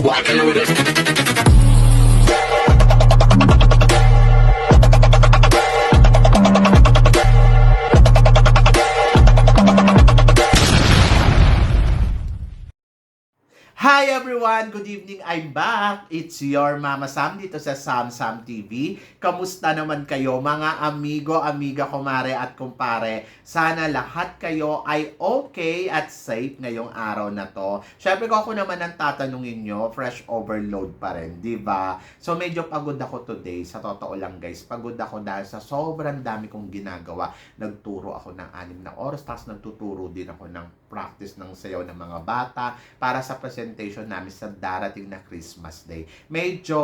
rockin' with it. Hi everyone! Good evening! I'm back! It's your Mama Sam dito sa Sam Sam TV. Kamusta naman kayo mga amigo, amiga, kumare at kumpare? Sana lahat kayo ay okay at safe ngayong araw na to. Syempre kung ako naman ang tatanungin nyo, fresh overload pa rin, di ba? So medyo pagod ako today. Sa totoo lang guys, pagod ako dahil sa sobrang dami kong ginagawa. Nagturo ako ng 6 na oras, tapos nagtuturo din ako ng practice ng sayaw ng mga bata para sa presentation namin sa darating na Christmas Day. Medyo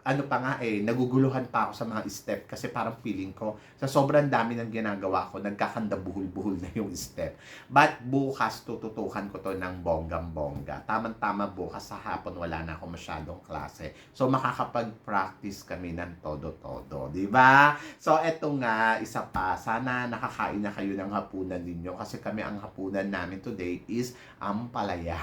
ano pa nga naguguluhan pa ako sa mga step kasi parang feeling ko sa sobrang dami ng ginagawa ko, nagkakanda buhol-buhol na yung step. But bukas tututukan ko to ng bonggang-bongga. Tama-tama bukas sa hapon wala na ako masyadong klase. So makakapag-practice kami ng todo-todo, di ba? So eto nga, isa pa, sana nakakain na kayo ng hapunan ninyo kasi kami ang hapunan namin today is ampalaya.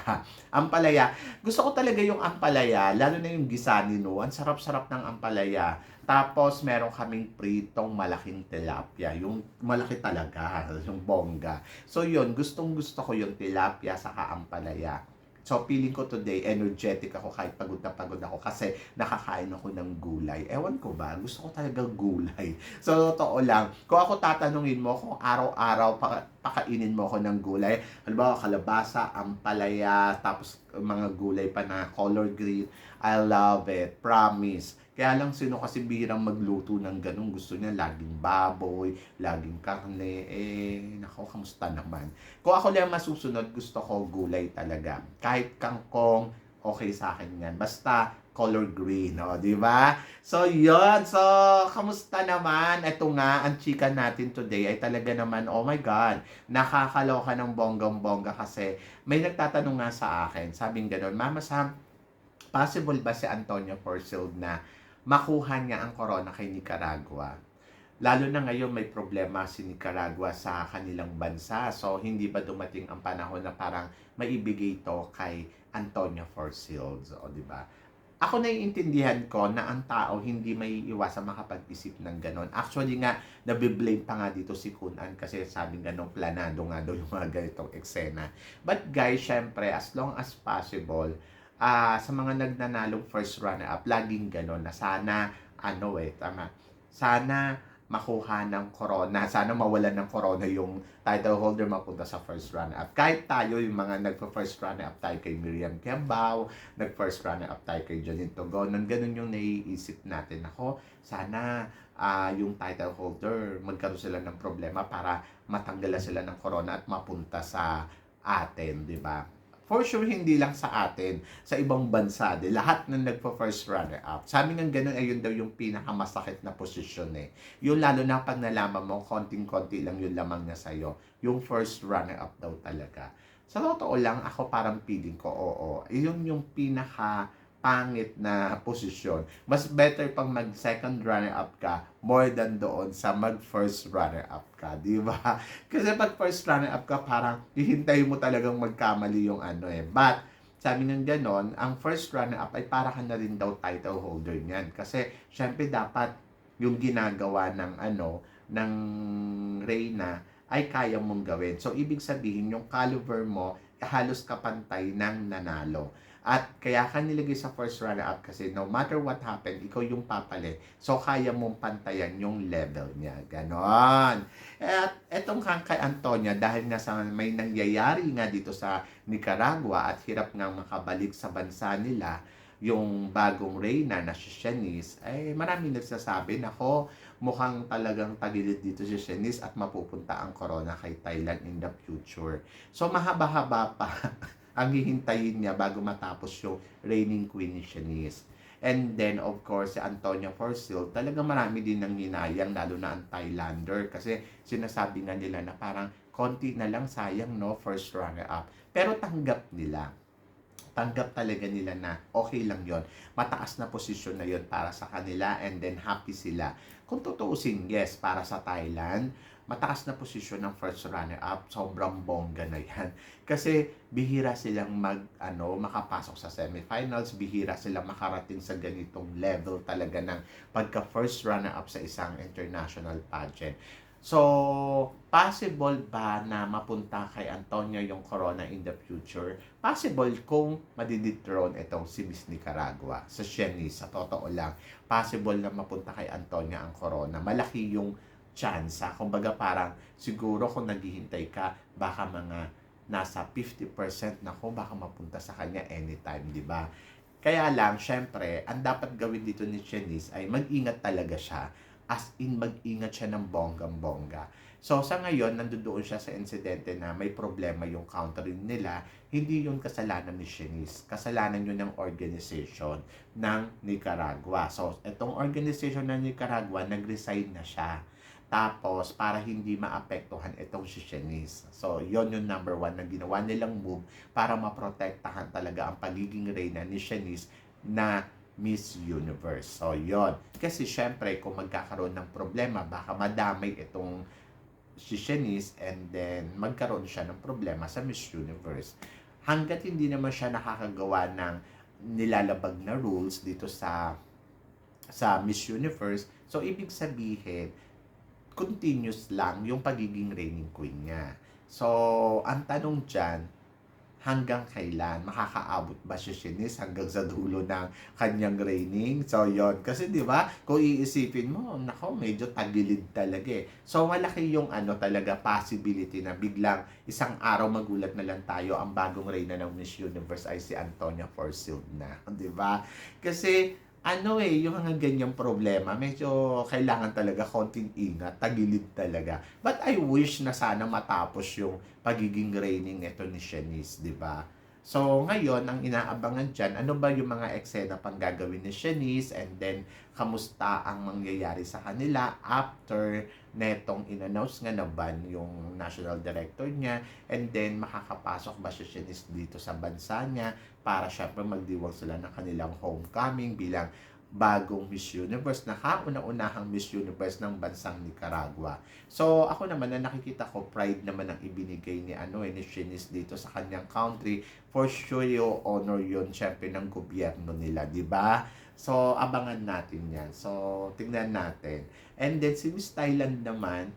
Ampalaya. Gusto ko talaga yung ampalaya, lalo na yung gisa nino. Ang sarap-sarap ng ampalaya. Tapos, meron kaming pritong malaking tilapia. Yung malaki talaga, yung bongga. So, yun. Gustong-gusto ko yung tilapia saka ampalaya. So, feeling ko today, energetic ako kahit pagod na pagod ako kasi nakakain ako ng gulay. Ewan ko ba, gusto ko talaga gulay. So, totoo lang, kung ako tatanungin mo kung araw-araw pakainin mo ako ng gulay, halimbawa kalabasa, ampalaya, tapos mga gulay pa na color green, I love it, promise. Kaya lang sino kasi bihirang magluto ng ganun, gusto niya laging baboy, laging karne, nako, kamusta naman. Kung ako lang masusunod, gusto ko gulay talaga. Kahit kangkong, okay sa akin yan. Basta color green, no? Di ba? So, yun. So, kamusta naman? Ito nga, ang chika natin today ay talaga naman, oh my God, nakakaloka ng bonggang-bongga kasi may nagtatanong nga sa akin, sabing gano'n, Mama Sam, possible ba si Antonio Porcel na makuha niya ang corona kay Nicaragua? Lalo na ngayon may problema si Nicaragua sa kanilang bansa. So, hindi ba dumating ang panahon na parang maibigay ito kay Antonio Porcel? O, di ba? Ako naiintindihan ko na ang tao hindi may iwasan makapag-isip ng ganon. Actually nga, nabiblame pa nga dito si Kunan kasi sabing ganong planado nga daw yung mga ganitong eksena. But guys, syempre, as long as possible, sa mga nagnanalong first runner-up, laging ganon na sana, sana makuha ng corona, sana mawalan ng corona yung title holder mapunta sa first runner-up. Kahit tayo, yung mga nagpa-first runner-up tayo kay Miriam Kiambao, nag-first runner-up tayo kay Janine Togonon, ganun yung naiisip natin. Ako, sana yung title holder, magkaroon sila ng problema para matanggalan sila ng corona at mapunta sa atin, di ba? For sure, hindi lang sa atin, sa ibang bansa, lahat na nagpo-first runner-up. Sabi ng ganun, ayun daw yung pinakamasakit na posisyon Yung lalo na pag nalaman mo, konting-konti lang yung lamang niya sa'yo. Yung first runner-up daw talaga. Sa totoo lang, ako parang feeling ko, oo. Yun yung pinaka-pangit na posisyon. Mas better pang mag-second runner-up ka more than doon sa mag-first runner-up ka, di ba? Kasi pag first runner-up ka, parang hihintayin mo talagang magkamali yung But, sabi ng ganon, ang first runner-up ay para ka na rin daw title holder niyan. Kasi, syempre dapat yung ginagawa ng Reyna ay kaya mong gawin. So, ibig sabihin, yung caliber mo, halos kapantay ng nanalo. At kaya ka nilagay sa first runner-up kasi no matter what happen, ikaw yung papalit. So, kaya mong pantayan yung level niya. Ganon. At etong kay Antonia, dahil nga sa may nangyayari nga dito sa Nicaragua at hirap nga makabalik sa bansa nila, yung bagong reyna na si Shanice, maraming nagsasabi, nako, mukhang talagang tagilid dito si Shanice at mapupunta ang corona kay Thailand in the future. So, mahaba-haba pa ang hihintayin niya bago matapos yung reigning queen ni Shanice. And then, of course, si Antonio Porcel, talagang marami din nang hinayang, lalo na ang Thailander. Kasi sinasabi nga nila na parang konti na lang, sayang, no, first runner-up. Pero tanggap nila. Tanggap talaga nila na okay lang yon, mataas na posisyon na yon para sa kanila, and then happy sila. Kung tutuusin, yes, para sa Thailand, mataas na posisyon ng first runner-up. Sobrang bongga na yan. Kasi bihira silang makapasok sa semifinals, bihira silang makarating sa ganitong level talaga ng pagka first runner-up sa isang international pageant. So, possible ba na mapunta kay Antonia yung corona in the future? Possible kung madidethrone itong si Miss Nicaragua sa Shanice. Sa totoo lang, possible na mapunta kay Antonia ang corona. Malaki yung chance. Kumbaga parang siguro kung naghihintay ka, baka mga nasa 50% na kung baka mapunta sa kanya anytime, di ba? Kaya lang, syempre, ang dapat gawin dito ni Shanice ay mag-ingat talaga siya. As in, mag-ingat siya ng bonggang-bongga. So, sa ngayon, nandoon siya sa insidente na may problema yung country nila. Hindi yun kasalanan ni Shanice. Kasalanan yun ng organization ng Nicaragua. So, itong organization ng Nicaragua, nag-resign na siya. Tapos, para hindi maapektuhan itong si Shanice. So, yon yung number one na ginawa nilang move para maprotektahan talaga ang pagiging reyna ni Shanice na Miss Universe. So, yon. Kasi syempre, kung magkakaroon ng problema, baka madamay itong si Shanice and then magkaroon siya ng problema sa Miss Universe. Hanggat hindi naman siya nakakagawa ng nilalabag na rules dito sa Miss Universe, so ibig sabihin, continuous lang yung pagiging reigning queen niya. So, ang tanong dyan, hanggang kailan? Makakaabot ba si Shanice hanggang sa dulo ng kanyang reigning? So, yon. Kasi, di ba, kung iisipin mo, nako, medyo tagilid talaga eh. So, malaki yung talaga possibility na biglang isang araw magulat na lang tayo ang bagong reyna ng Miss Universe ay si Antonia Forsyth na. Di ba? Kasi, yung mga ganyang problema, medyo kailangan talaga konting ingat, tagilid talaga. But I wish na sana matapos yung pagiging reigning ito ni Shanice, di ba? So, ngayon, ang inaabangan dyan, ano ba yung mga eksena pang gagawin ni Shanice and then, kamusta ang mangyayari sa kanila after netong in-announce nga na ban yung national director niya and then, makakapasok ba si Shanice dito sa bansa niya para syempre magdiwang sila ng kanilang homecoming bilang bagong Miss Universe na kauna-unahang Miss Universe ng bansang Nicaragua. So, ako naman na nakikita ko, pride naman ang ibinigay ni ni Shanice dito sa kanyang country. For sure, yung honor yun, syempre, ng gobyerno nila, di ba? So, abangan natin yan. So, tingnan natin. And then, si Miss Thailand naman,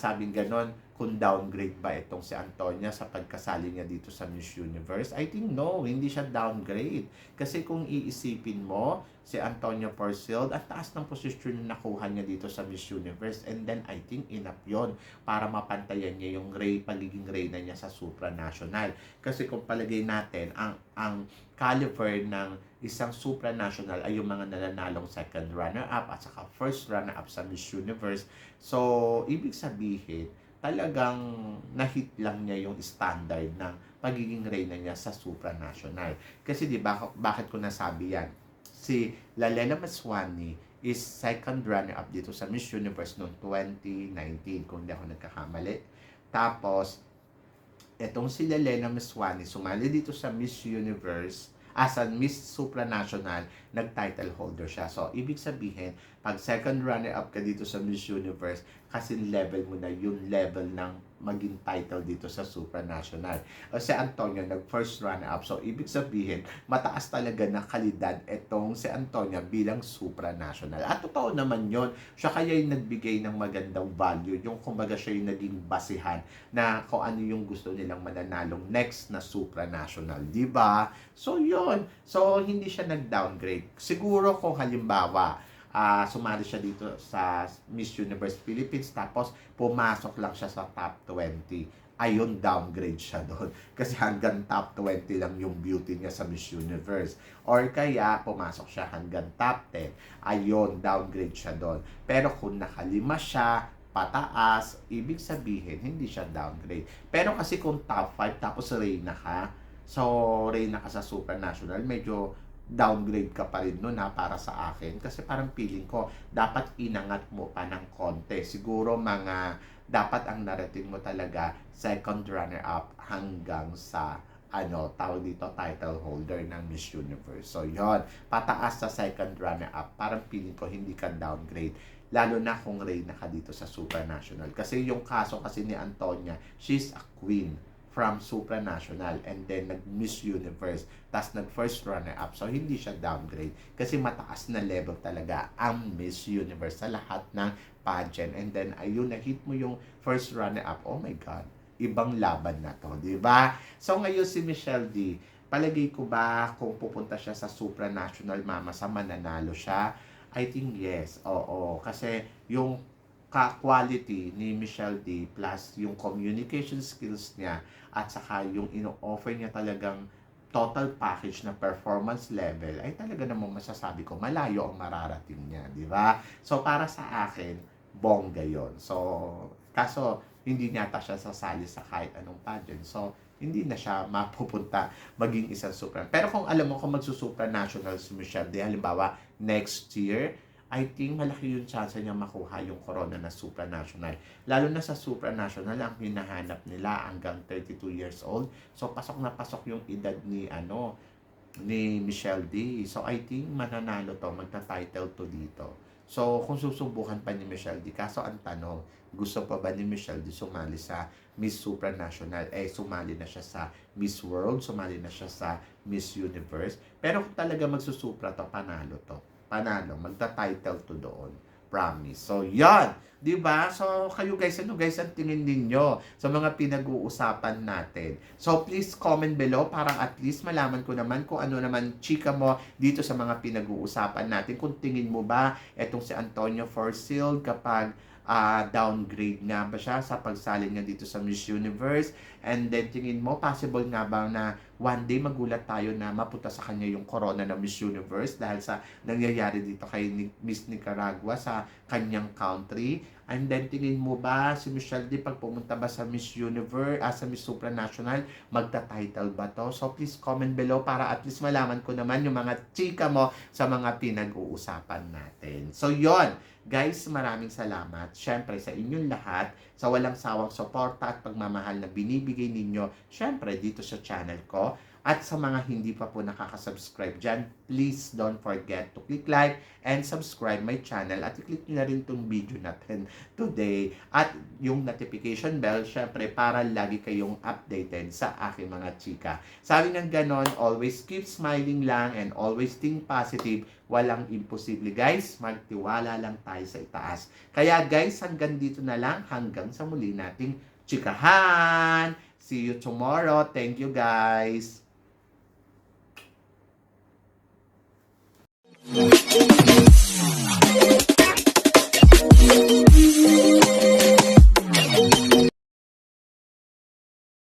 sabing ganon, kung downgrade ba itong si Antonia sa pagkasali niya dito sa Miss Universe? I think no, hindi siya downgrade. Kasi kung iisipin mo, si Antonia Forsyth, at taas ng posisyon na nakuha niya dito sa Miss Universe. And then, I think enough yon para mapantayan niya yung pagiging reyna niya sa supranational. Kasi kung palagay natin, ang caliber ng isang supranational ay yung mga nananalong second runner-up at saka first runner-up sa Miss Universe. So, ibig sabihin, talagang na-hit lang niya yung standard ng pagiging reyna niya sa supranational. Kasi di ba, bakit ko nasabi yan? Si Lalela Maswani is second runner-up dito sa Miss Universe noong 2019, kung hindi ako nagkakamali. Tapos, etong si Lalela Maswani, sumali dito sa Miss Universe as a Miss Supranational, nag-title holder siya. So, ibig sabihin, pag second runner-up ka dito sa Miss Universe, kasi level mo na yung level ng maging title dito sa supranational. O si Antonia, nag-first runner-up. So, ibig sabihin, mataas talaga na kalidad itong si Antonia bilang supranational. At totoo naman yon. Siya kaya yung nagbigay ng magandang value. Yung kumbaga siya yung naging basihan na kung ano yung gusto nilang mananalong next na supranational. Diba? So, yon. So, hindi siya nag-downgrade. Siguro kung halimbawa, sumali siya dito sa Miss Universe Philippines tapos pumasok lang siya sa top 20. Ayun, downgrade siya doon. Kasi hanggang top 20 lang yung beauty niya sa Miss Universe. Or kaya, pumasok siya hanggang top 10. Ayun, downgrade siya doon. Pero kung nakalima siya, pataas, ibig sabihin, hindi siya downgrade. Pero kasi kung top 5, tapos reyna ka, so reyna ka sa Supranational, medyo downgrade ka pa rin nun para sa akin. Kasi parang feeling ko, dapat inangat mo pa ng konti. Siguro dapat ang narating mo talaga second runner-up hanggang sa tawag dito, title holder ng Miss Universe. So, yon, pataas sa second runner-up. Parang feeling ko hindi ka downgrade. Lalo na kung reyna ka dito sa supranational. Kasi yung kaso kasi ni Antonia, she's a queen from supranational and then nag-Miss Universe, tas nag-first runner-up. So, hindi siya downgrade kasi mataas na level talaga ang Miss Universe sa lahat ng pageant. And then, ayun, na-hit mo yung first runner-up. Oh my God, ibang laban na to, di ba? So, ngayon si Michelle D, palagay ko ba kung pupunta siya sa supranational, mama, sa mananalo siya? I think yes, oo. Kasi yung quality ni Michelle D plus yung communication skills niya at saka yung ino-offer niya talagang total package na performance level ay talaga namang masasabi ko malayo ang mararating niya, di ba? So para sa akin, bongga yon. So kaso hindi niya siya sasali sa kahit anong pageant. So hindi na siya mapupunta maging isang super. Pero kung alam mo kung magsusupranational si Michelle D, halimbawa next year, I think malaki yung chance niya makuha yung corona na supranational. Lalo na sa supranational, ang hinahanap nila hanggang 32 years old. So, pasok na pasok yung edad ni Michelle D. So, I think mananalo to, magta-title to dito. So, kung susubukan pa ni Michelle D, kaso ang tanong, gusto pa ba ni Michelle D sumali sa Miss Supranational? Sumali na siya sa Miss World, sumali na siya sa Miss Universe. Pero kung talaga magsusupra to, panalo to. Panalo, magta-title to doon. Promise. So, yan. Diba? So, kayo guys, ano guys ang tingin ninyo sa mga pinag-uusapan natin? So, please comment below para at least malaman ko naman kung ano naman chika mo dito sa mga pinag-uusapan natin. Kung tingin mo ba etong si Antonio Forsyth kapag downgrade nga ba siya sa pagsali niya dito sa Miss Universe, and then tingin mo possible nga ba na one day magulat tayo na mapunta sa kanya yung corona ng Miss Universe dahil sa nangyayari dito kay Miss Nicaragua sa kanyang country? And then tingin mo ba si Michelle D pag pumunta ba sa Miss Universe, sa Miss Supranational, magta-title ba to? So please comment below para at least malaman ko naman yung mga chika mo sa mga pinag-uusapan natin. So yon, guys, maraming salamat syempre sa inyong lahat sa walang sawang suporta at pagmamahal na binibigay ninyo syempre dito sa channel ko. At sa mga hindi pa po nakaka-subscribe dyan, please don't forget to click like and subscribe my channel at i-click nyo na rin itong video natin today. At yung notification bell, syempre, para lagi kayong updated sa aking mga chika. Sabi ng ganon, always keep smiling lang and always think positive. Walang imposible, guys. Magtiwala lang tayo sa itaas. Kaya, guys, hanggang dito na lang. Hanggang sa muli nating chikahan. See you tomorrow. Thank you, guys. Thank you.